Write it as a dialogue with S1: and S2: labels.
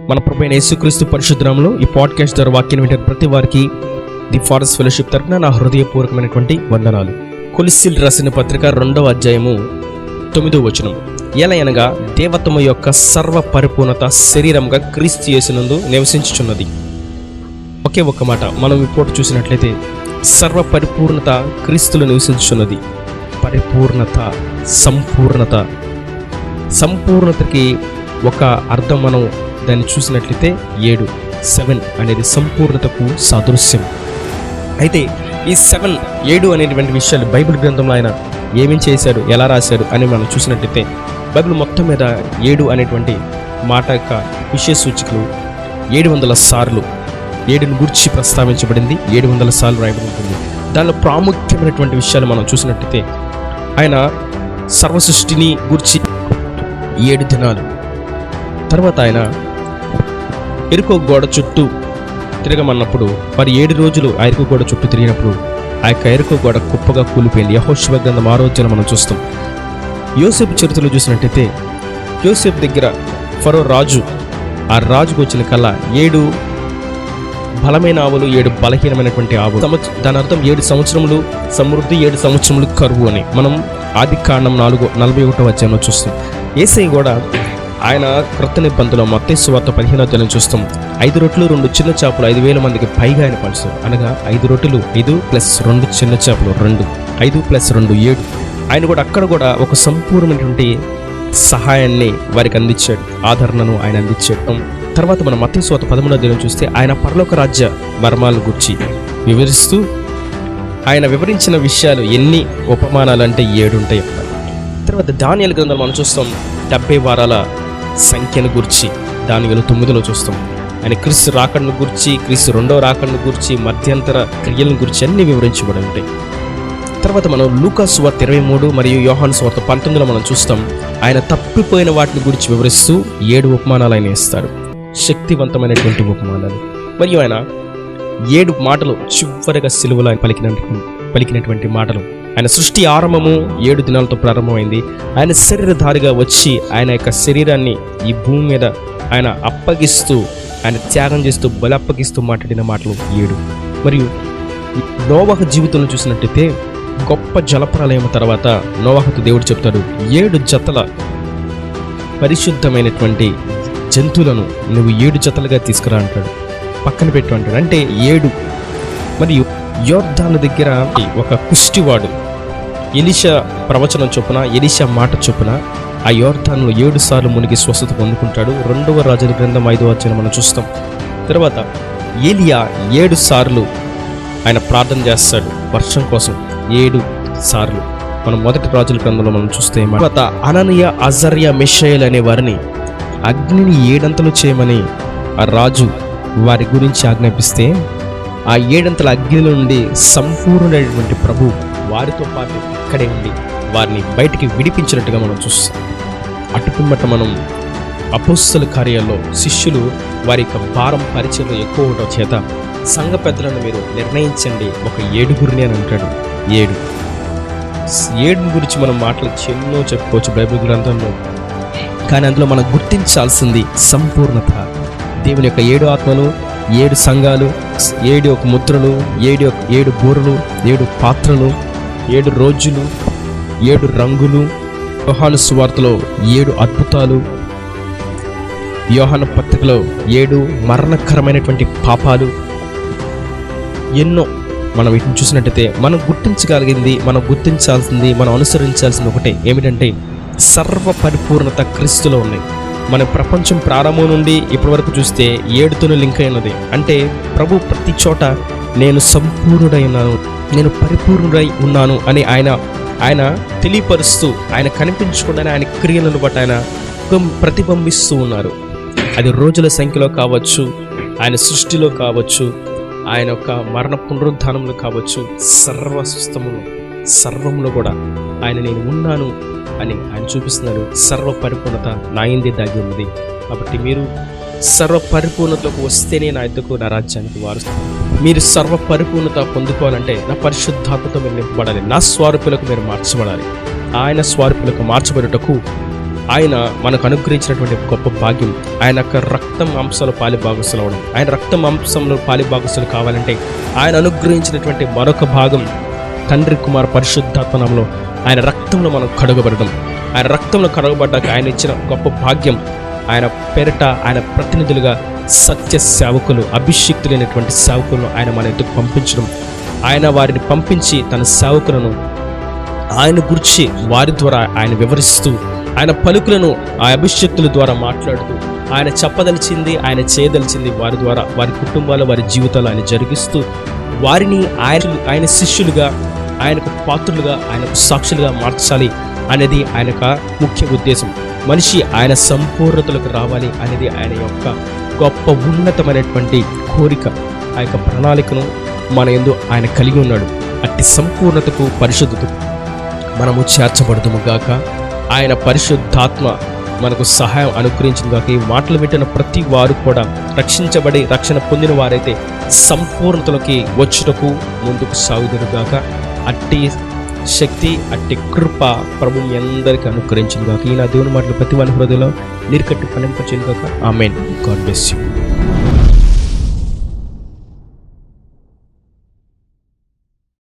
S1: మన ప్రభువైన యేసుక్రీస్తు పరిశుద్ధ నామములో ఈ పాడ్కాస్ట్ ద్వారా వాక్యం వింటున్న ప్రతి వారికి ది ఫారెస్ట్ ఫెలోషిప్ తరపున నా హృదయపూర్వకమైనటువంటి వందనాలు. కొలస్సీయులకు రాసిన పత్రిక 2వ అధ్యాయము 9వ వచనం. ఎలయనగా దేవత్వము యొక్క సర్వ పరిపూర్ణత శరీరంగా క్రీస్తు యేసునందు నివసించుచున్నది. ఒకే ఒక్క మాట మనం ఇప్పుడు చూసినట్లయితే సర్వ పరిపూర్ణత క్రీస్తులో నివసించుచున్నది. పరిపూర్ణత, సంపూర్ణతకి ఒక అర్థం మనం దాన్ని చూసినట్లయితే 7 అనేది సంపూర్ణతకు సాదృశ్యం. అయితే ఈ 7 అనేటువంటి విషయాలు బైబిల్ గ్రంథంలో ఆయన ఏమేం చేశాడు, ఎలా రాశాడు అని మనం చూసినట్లయితే బైబిల్ మొత్తం మీద 7 అనేటువంటి మాట యొక్క విషయ సూచికలు 700 సార్లు 7ని గురించి ప్రస్తావించబడింది. 700 సార్లు రాయబడి ఉంటుంది. దానిలో ప్రాముఖ్యమైనటువంటి విషయాలు మనం చూసినట్లయితే ఆయన సర్వ సృష్టిని గురించి 7 దినాలు, తర్వాత ఆయన ఎరుకో గోడ చుట్టూ తిరగమన్నప్పుడు వారు 7 రోజులు ఆ ఎరుకో గోడ చుట్టూ తిరిగినప్పుడు ఆ యొక్క ఎరుకో గోడ కుప్పగా కూలిపోయింది. యెహోషువ గ్రంథం 6వ అధ్యాయం మనం చూస్తాం. యోసేపు చరిత్రలో చూసినట్టయితే యోసేపు దగ్గర ఫరో రాజు, ఆ రాజుకు వచ్చిన కల్లా 7 బలమైన ఆవులు, 7 బలహీనమైనటువంటి ఆవులు. దాని అర్థం 7 సంవత్సరములు సమృద్ధి, 7 సంవత్సరములు కరువు అని మనం ఆదికాండం 41వ అధ్యాయంలో చూస్తాం. యేసయ్య కూడా ఆయన క్రొత్త నిబంధనలో మత్తయి సువార్త 15వ అధ్యాయం చూస్తాం. 5 రొట్టెలు 2 చిన్న చేపలు 5,000 మందికి పైగా ఆయన పంచుతారు. అనగా 5 రొట్టెలు 5 + 2 చిన్న చేపలు 2, 5 + 2 7. ఆయన కూడా అక్కడ కూడా ఒక సంపూర్ణమైనటువంటి సహాయాన్ని వారికి అందించాడు, ఆదరణను ఆయన అందించాడు. తర్వాత మనం మత్తయి సువార్త 13వ అధ్యాయం చూస్తే ఆయన పరలోక రాజ్య మర్మాలను గురించి వివరిస్తూ ఆయన వివరించిన విషయాలు ఎన్ని ఉపమానాలు అంటే 7 ఉంటాయి. తర్వాత దానియేలు గ్రంథం మనం చూస్తాం 70 వారాల సంఖ్యను గురించి దానియేలు 9లో చూస్తాం. ఆయన క్రీస్తు రాకడను గురించి, క్రీస్తు రెండవ రాకడను గురించి, మధ్యంతర క్రియలను గురించి అన్ని వివరించబడి ఉంటాయి. తర్వాత మనం లూకా సువార్త 23 మరియు యోహాను సువార్త 19లో మనం చూస్తాం. ఆయన తప్పిపోయిన వాటిని గురించి వివరిస్తూ 7 ఉపమానాలు ఆయన ఇస్తాడు, శక్తివంతమైనటువంటి ఉపమానాలు. మరియు ఆయన 7 మాటలు చివరిగా సిలువలో ఆయన పలికినటువంటి మాటలు. ఆయన సృష్టి ఆరంభము 7 దినాలతో ప్రారంభమైంది. ఆయన శరీరధారిగా వచ్చి ఆయన యొక్క శరీరాన్ని ఈ భూమి మీద ఆయన అప్పగిస్తూ, ఆయన త్యాగం చేస్తూ, బలి అప్పగిస్తూ మాట్లాడిన మాటలు 7. మరియు నోవహు జీవితంలో చూసినట్టయితే గొప్ప జలప్రలయం తర్వాత నోవహుతో దేవుడు చెప్తాడు 7 జతల పరిశుద్ధమైనటువంటి జంతువులను నువ్వు 7 జతలుగా తీసుకురా అంటాడు, పక్కన పెట్టు అంటాడు. అంటే 7. మరియు యోర్దాను దగ్గర ఒక కుష్టివాడు ఎలీషా ప్రవచనం చొప్పున, ఎలీషా మాట చొప్పున ఆ యోర్దానులో 7 సార్లు మునిగి స్వస్థత పొందుకుంటాడు. 2వ రాజుల గ్రంథం 5వ అధ్యాయం మనం చూస్తాం. తర్వాత ఏలియా 7 సార్లు ఆయన ప్రార్థన చేస్తాడు వర్షం కోసం, 7 సార్లు మనం 1వ రాజుల గ్రంథంలో మనం చూస్తే. తర్వాత అననీయ, అజర్య, మిషాయేల్ అనే వారిని అగ్నిని 7 అంతలు చేయమని ఆ రాజు వారి గురించి ఆజ్ఞాపిస్తే ఆ 7 అంతల అగ్నిలో నుండి సంపూర్ణమైనటువంటి ప్రభు వారితో పాటు ఇక్కడే ఉండి వారిని బయటికి విడిపించినట్టుగా మనం చూస్తాం. అటుపిమ్మట మనం అపోస్తల కార్యాల్లో శిష్యులు వారి యొక్క భారం పరిచయంలో ఎక్కువ ఉండటం చేత సంఘ పెద్దలను మీరు నిర్ణయించండి, ఒక 7 అని అంటాడు. 7 గురించి మనం మాటలు ఎన్నో చెప్పుకోవచ్చు బైబిల్ గ్రంథంలో. కానీ అందులో మనం గుర్తించాల్సింది సంపూర్ణత. దేవుని యొక్క 7 ఆత్మలు, 7 సంఘాలు, 7 ముద్రలు, 7 బూరలు, 7 పాత్రలు, 7 రోజులు, 7 రంగులు, యోహాను సువార్తలో 7 అద్భుతాలు, యోహాను పత్రికలో 7 మరణకరమైనటువంటి పాపాలు, ఎన్నో మనం వీటిని చూసినట్టయితే మనం గుర్తించగలిగింది, మనం గుర్తించాల్సింది, మనం అనుసరించాల్సింది ఒకటే, ఏమిటంటే సర్వ పరిపూర్ణత క్రీస్తులో ఉన్నాయి. మన ప్రపంచం ప్రారంభం నుండి ఇప్పటి వరకు చూస్తే 7తోనే లింక్ అయినది. అంటే ప్రభు ప్రతి చోట నేను సంపూర్ణుడై ఉన్నాను, నేను పరిపూర్ణుడై ఉన్నాను అని ఆయన తెలియపరుస్తూ, ఆయన కనిపించకుండానే ఆయన క్రియలను బట్టి ఆయన ప్రతిబింబిస్తూ ఉన్నారు. అది రోజుల సంఖ్యలో కావచ్చు, ఆయన సృష్టిలో కావచ్చు, ఆయన యొక్క మరణ పునరుద్ధానంలో కావచ్చు, సర్వంలో కూడా ఆయన నేను ఉన్నాను అని ఆయన చూపిస్తున్నారు. సర్వ పరిపూర్ణత నా యందే దాగి ఉన్నది. కాబట్టి మీరు సర్వ పరిపూర్ణతకు వస్తేనే నా యొద్దకు, నా రాజ్యానికి వారసులు. మీరు సర్వ పరిపూర్ణత పొందుకోవాలంటే నా పరిశుద్ధాత్మతో మీరు నింపబడాలి, నా స్వరూపులకు మీరు మార్చబడాలి. ఆయన స్వరూపులకు మార్చబడుటకు ఆయన మనకు అనుగ్రహించినటువంటి గొప్ప భాగ్యం ఆయన యొక్క రక్త మాంసాలు పాలిభాగస్తులు అవడం. ఆయన రక్త మాంసంలో పాలిభాగస్తులు కావాలంటే ఆయన అనుగ్రహించినటువంటి మరొక భాగం తండ్రి కుమార పరిశుద్ధాత్మనంలో ఆయన రక్తంలో మనం కడగబడడం. ఆయన రక్తంలో కడగబడ్డాక ఆయన ఇచ్చిన గొప్ప భాగ్యం ఆయన పేరిట ఆయన ప్రతినిధులుగా సత్య సేవకులు, అభిషిక్తులైనటువంటి సేవకులను ఆయన మన ఎదుగు పంపించడం. ఆయన వారిని పంపించి తన సేవకులను ఆయన గురించి వారి ద్వారా ఆయన వివరిస్తూ, ఆయన పలుకులను ఆ అభిషక్తుల ద్వారా మాట్లాడుతూ, ఆయన చెప్పదలిచింది ఆయన చేయదలిచింది వారి ద్వారా వారి కుటుంబాలు వారి జీవితాలు ఆయన జరిగిస్తూ వారిని ఆయన శిష్యులుగా, ఆయనకు పాత్రులుగా, ఆయనకు సాక్షులుగా మార్చాలి అనేది ఆయన యొక్క ముఖ్య ఉద్దేశం. మనిషి ఆయన సంపూర్ణతలకు రావాలి అనేది ఆయన యొక్క గొప్ప ఉన్నతమైనటువంటి కోరిక. ఆ యొక్క ప్రణాళికను మన యందు ఆయన కలిగి ఉన్నాడు. అట్టి సంపూర్ణతకు పరిశుద్ధతకు మనము చేర్చబడదుము గాక. ఆయన పరిశుద్ధాత్మ మనకు సహాయం అనుగ్రహించిన గాక. ఈ మాటలు వింటున్న ప్రతి వారు కూడా రక్షించబడి రక్షణ పొందిన వారైతే సంపూర్ణతలోకి వచ్చుటకు ముందుకు సాగుదురు గాక. అట్టి శక్తి, అట్టి కృప ప్రభు మీ అందరికీ అనుగ్రహించిన గాక. ఈ నా దేవుని మాటలు ప్రతి వారి హృదయంలో నీరుకట్టి ఫలింపచేయును గాక. ఆమేన్. God bless you.